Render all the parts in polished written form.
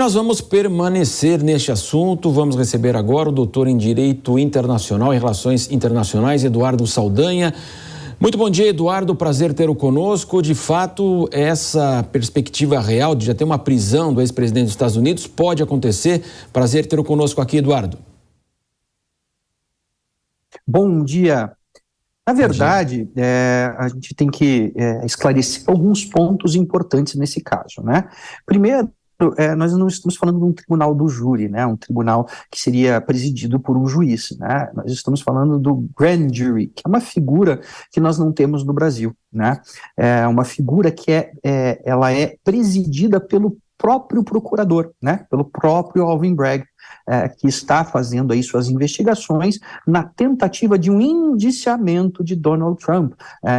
Nós vamos permanecer neste assunto, vamos receber agora o doutor em Direito Internacional e Relações Internacionais, Eduardo Saldanha. Muito bom dia, Eduardo, prazer tê-lo conosco. De fato, essa perspectiva real de já ter uma prisão do ex-presidente dos Estados Unidos pode acontecer. Prazer tê-lo conosco aqui, Eduardo. Bom dia. Na verdade, a gente tem que esclarecer alguns pontos importantes nesse caso, né? Primeiro, nós não estamos falando de um tribunal do júri, né? Um tribunal que seria presidido por um juiz, né? Nós estamos falando do grand jury, que é uma figura que nós não temos no Brasil, né? É uma figura que ela é presidida pelo próprio procurador, né? Pelo próprio Alvin Bragg, que está fazendo aí suas investigações na tentativa de um indiciamento de Donald Trump.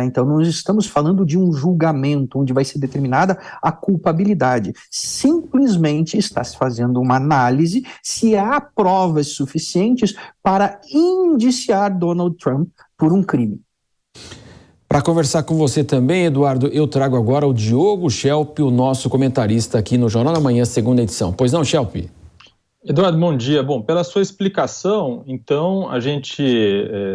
Então, nós estamos falando de um julgamento onde vai ser determinada a culpabilidade. Simplesmente está se fazendo uma análise se há provas suficientes para indiciar Donald Trump por um crime. Para conversar com você também, Eduardo, eu trago agora o Diogo Schelp, o nosso comentarista aqui no Jornal da Manhã, segunda edição. Pois não, Schelp? Eduardo, bom dia. Bom, pela sua explicação, então, a gente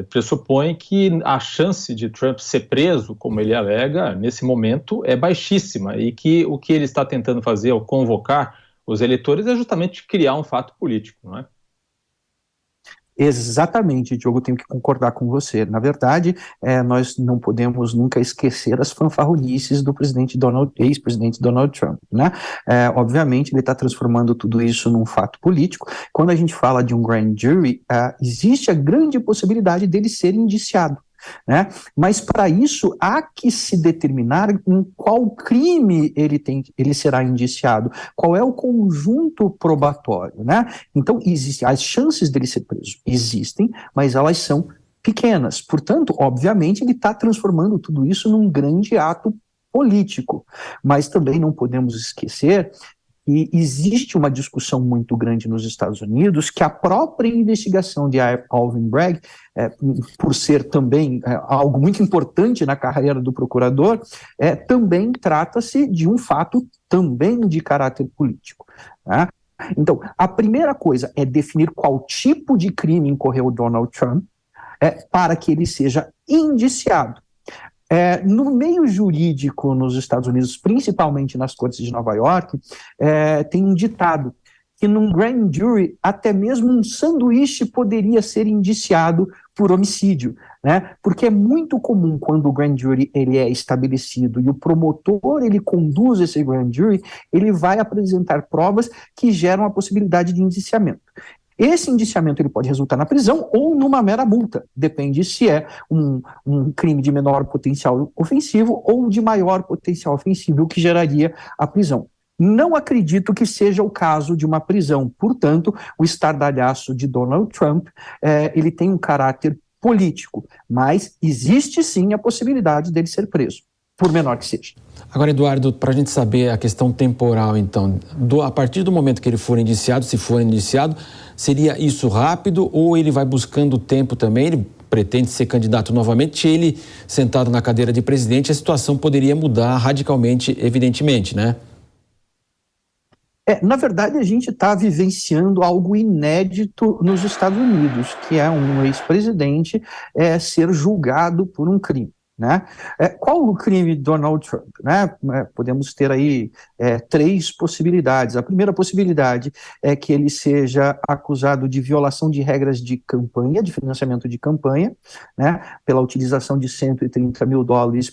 pressupõe que a chance de Trump ser preso, como ele alega, nesse momento é baixíssima e que o que ele está tentando fazer ao convocar os eleitores é justamente criar um fato político, não é? Exatamente, Diogo, tenho que concordar com você. Na verdade, nós não podemos nunca esquecer as fanfarronices do ex-presidente Donald Trump, né? Obviamente, ele está transformando tudo isso num fato político. Quando a gente fala de um grand jury, existe a grande possibilidade dele ser indiciado, né? Mas para isso há que se determinar em qual crime ele será indiciado, qual é o conjunto probatório, né? Então as chances dele ser preso existem, mas elas são pequenas. Portanto, obviamente, ele está transformando tudo isso num grande ato político. Mas também não podemos esquecer e existe uma discussão muito grande nos Estados Unidos que a própria investigação de Alvin Bragg, por ser também algo muito importante na carreira do procurador, também trata-se de um fato também de caráter político, né? Então, a primeira coisa é definir qual tipo de crime incorreu Donald Trump para que ele seja indiciado. No meio jurídico nos Estados Unidos, principalmente nas cortes de Nova York, tem um ditado que num grand jury até mesmo um sanduíche poderia ser indiciado por homicídio, né? Porque é muito comum quando o grand jury ele é estabelecido e o promotor ele conduz esse grand jury, ele vai apresentar provas que geram a possibilidade de indiciamento. Esse indiciamento ele pode resultar na prisão ou numa mera multa, depende se é um crime de menor potencial ofensivo ou de maior potencial ofensivo, o que geraria a prisão. Não acredito que seja o caso de uma prisão, portanto, o estardalhaço de Donald Trump, ele tem um caráter político, mas existe sim a possibilidade dele ser preso, por menor que seja. Agora, Eduardo, para a gente saber a questão temporal, então, a partir do momento que ele for indiciado, se for indiciado, seria isso rápido ou ele vai buscando tempo também? Ele pretende ser candidato novamente, ele sentado na cadeira de presidente, a situação poderia mudar radicalmente, evidentemente, né? Na verdade, a gente está vivenciando algo inédito nos Estados Unidos, que é um ex-presidente ser julgado por um crime, né? Qual o crime de Donald Trump, né? Podemos ter aí três possibilidades. A primeira possibilidade é que ele seja acusado de violação de regras de campanha, de financiamento de campanha, né? Pela utilização de $130 mil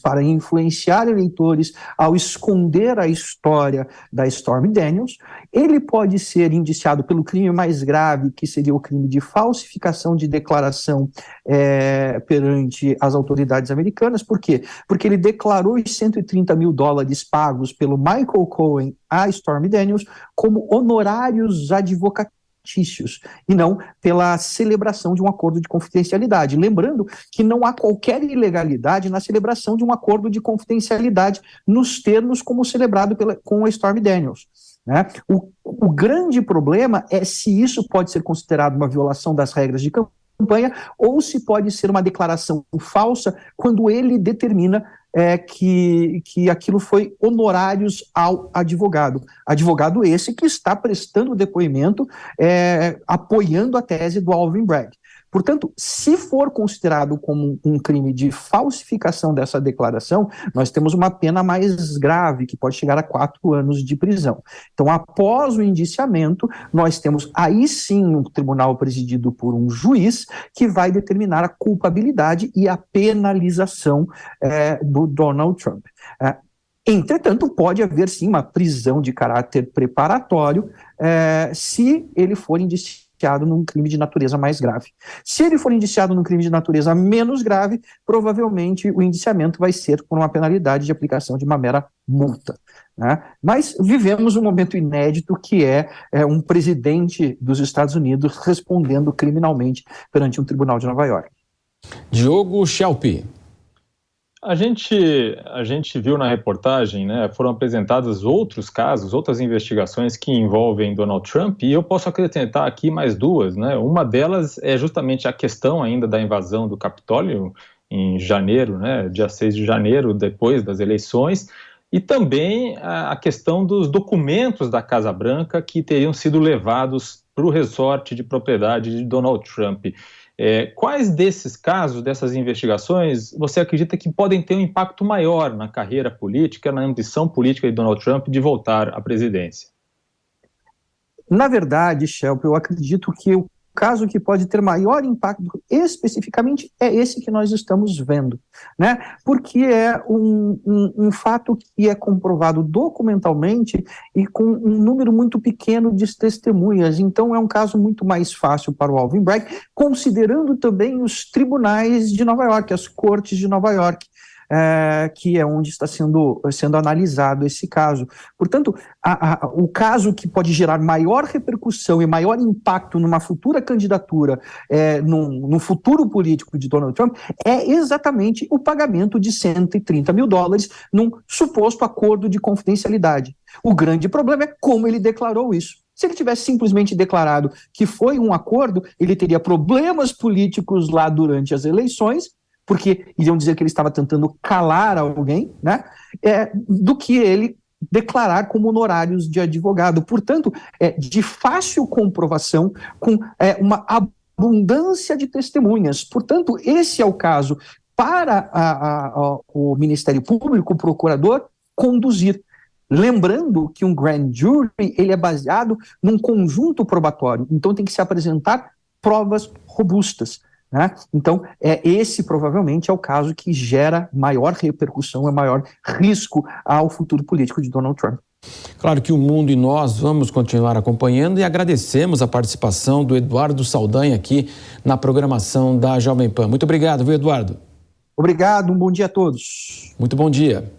para influenciar eleitores ao esconder a história da Stormy Daniels. Ele pode ser indiciado pelo crime mais grave, que seria o crime de falsificação de declaração perante as autoridades americanas. Por quê? Porque ele declarou os $130 mil pagos pelo Michael Cohen a Stormy Daniels como honorários advocatícios e não pela celebração de um acordo de confidencialidade. Lembrando que não há qualquer ilegalidade na celebração de um acordo de confidencialidade nos termos como celebrado com a Stormy Daniels, né? O grande problema é se isso pode ser considerado uma violação das regras de campanha ou se pode ser uma declaração falsa quando ele determina que aquilo foi honorários ao advogado. Advogado esse que está prestando depoimento apoiando a tese do Alvin Bragg. Portanto, se for considerado como um crime de falsificação dessa declaração, nós temos uma pena mais grave, que pode chegar a 4 anos de prisão. Então, após o indiciamento, nós temos aí sim um tribunal presidido por um juiz que vai determinar a culpabilidade e a penalização do Donald Trump. Entretanto, pode haver sim uma prisão de caráter preparatório se ele for indiciado num crime de natureza mais grave. Se ele for indiciado num crime de natureza menos grave, provavelmente o indiciamento vai ser por uma penalidade de aplicação de uma mera multa, né? Mas vivemos um momento inédito que é um presidente dos Estados Unidos respondendo criminalmente perante um tribunal de Nova York. Diogo Schelp. A gente viu na reportagem, né, foram apresentados outros casos, outras investigações que envolvem Donald Trump, e eu posso acrescentar aqui mais 2, né? Uma delas é justamente a questão ainda da invasão do Capitólio em janeiro, né, dia 6 de janeiro, depois das eleições, e também a questão dos documentos da Casa Branca que teriam sido levados para o resort de propriedade de Donald Trump. Quais desses casos, dessas investigações, você acredita que podem ter um impacto maior na carreira política, na ambição política de Donald Trump de voltar à presidência? Na verdade, Schelp, eu acredito que o caso que pode ter maior impacto especificamente é esse que nós estamos vendo, né? Porque é um fato que é comprovado documentalmente e com um número muito pequeno de testemunhas. Então é um caso muito mais fácil para o Alvin Bragg, considerando também os tribunais de Nova York, as cortes de Nova York, que é onde está sendo analisado esse caso. Portanto, o caso que pode gerar maior repercussão e maior impacto numa futura candidatura, no futuro político de Donald Trump, é exatamente o pagamento de $130 mil num suposto acordo de confidencialidade. O grande problema é como ele declarou isso. Se ele tivesse simplesmente declarado que foi um acordo, ele teria problemas políticos lá durante as eleições, porque iriam dizer que ele estava tentando calar alguém, né, do que ele declarar como honorários de advogado. Portanto, de fácil comprovação, com uma abundância de testemunhas. Portanto, esse é o caso para o Ministério Público, o procurador, conduzir. Lembrando que um grand jury ele é baseado num conjunto probatório, então tem que se apresentar provas robustas, né? Então, esse provavelmente é o caso que gera maior repercussão, maior risco ao futuro político de Donald Trump. Claro que o mundo e nós vamos continuar acompanhando e agradecemos a participação do Eduardo Saldanha aqui na programação da Jovem Pan. Muito obrigado, viu, Eduardo? Obrigado, um bom dia a todos. Muito bom dia.